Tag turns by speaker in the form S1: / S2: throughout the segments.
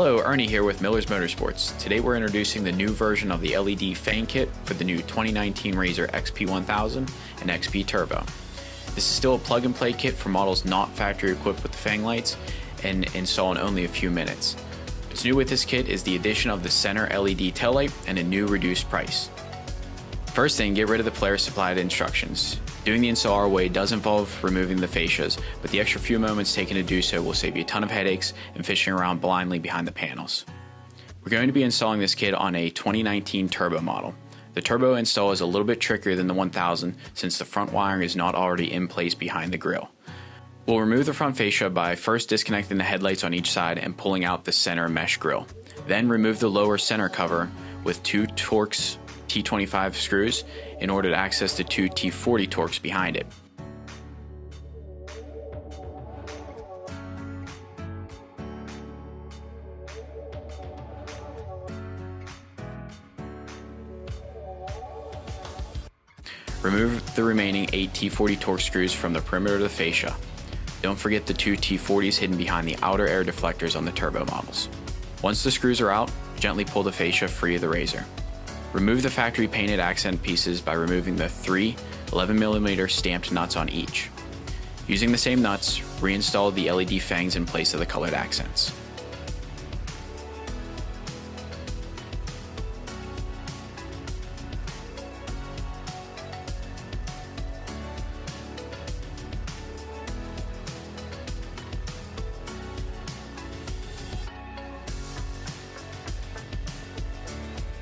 S1: Hello, Ernie here with Miller's Motorsports. Today we're introducing the new version of the LED Fang kit for the new 2019 RZR XP 1000 and XP Turbo. This is still a plug-and-play kit for models not factory equipped with the Fang lights and install in only a few minutes. What's new with this kit is the addition of the center LED taillight and a new reduced price. First thing, get rid of the Polaris supplied instructions. Doing the install our way does involve removing the fascias, but the extra few moments taken to do so will save you a ton of headaches and fishing around blindly behind the panels. We're going to be installing this kit on a 2019 Turbo model. The Turbo install is a little bit trickier than the 1000 since the front wiring is not already in place behind the grille. We'll remove the front fascia by first disconnecting the headlights on each side and pulling out the center mesh grille. Then remove the lower center cover with two Torx T25 screws in order to access the two T40 Torx behind it. Remove the remaining 8 T40 Torx screws from the perimeter of the fascia. Don't forget the two T40s hidden behind the outer air deflectors on the Turbo models. Once the screws are out, gently pull the fascia free of the RZR. Remove the factory painted accent pieces by removing the three 11mm stamped nuts on each. Using the same nuts, reinstall the LED fangs in place of the colored accents.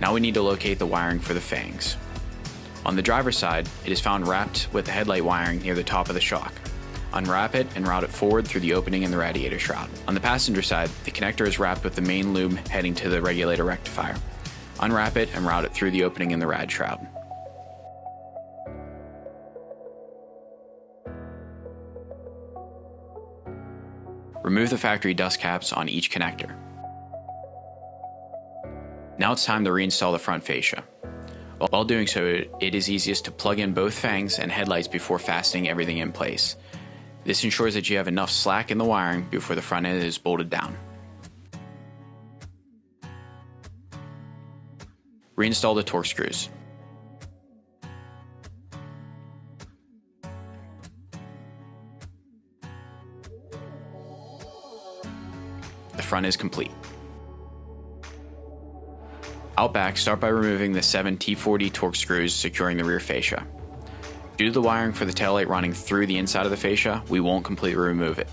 S1: Now we need to locate the wiring for the fangs. On the driver's side, it is found wrapped with the headlight wiring near the top of the shock. Unwrap it and route it forward through the opening in the radiator shroud. On the passenger side, the connector is wrapped with the main lube heading to the regulator rectifier. Unwrap it and route it through the opening in the rad shroud. Remove the factory dust caps on each connector. Now it's time to reinstall the front fascia. While doing so, it is easiest to plug in both fangs and headlights before fastening everything in place. This ensures that you have enough slack in the wiring before the front end is bolted down. Reinstall the Torx screws. The front is complete. Out back, start by removing the 7 T40 Torx screws securing the rear fascia. Due to the wiring for the taillight running through the inside of the fascia, we won't completely remove it.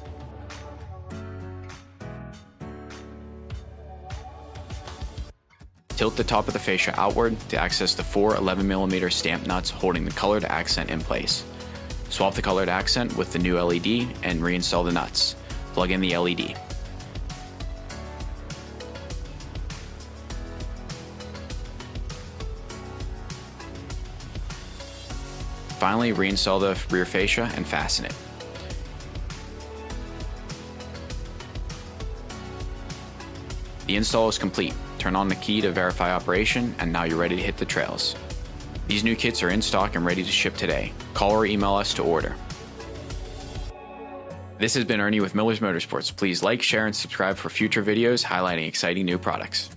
S1: Tilt the top of the fascia outward to access the four 11mm stamped nuts holding the colored accent in place. Swap the colored accent with the new LED and reinstall the nuts. Plug in the LED. Finally, reinstall the rear fascia and fasten it. The install is complete. Turn on the key to verify operation, and now you're ready to hit the trails. These new kits are in stock and ready to ship today. Call or email us to order. This has been Ernie with Miller's Motorsports. Please like, share, and subscribe for future videos highlighting exciting new products.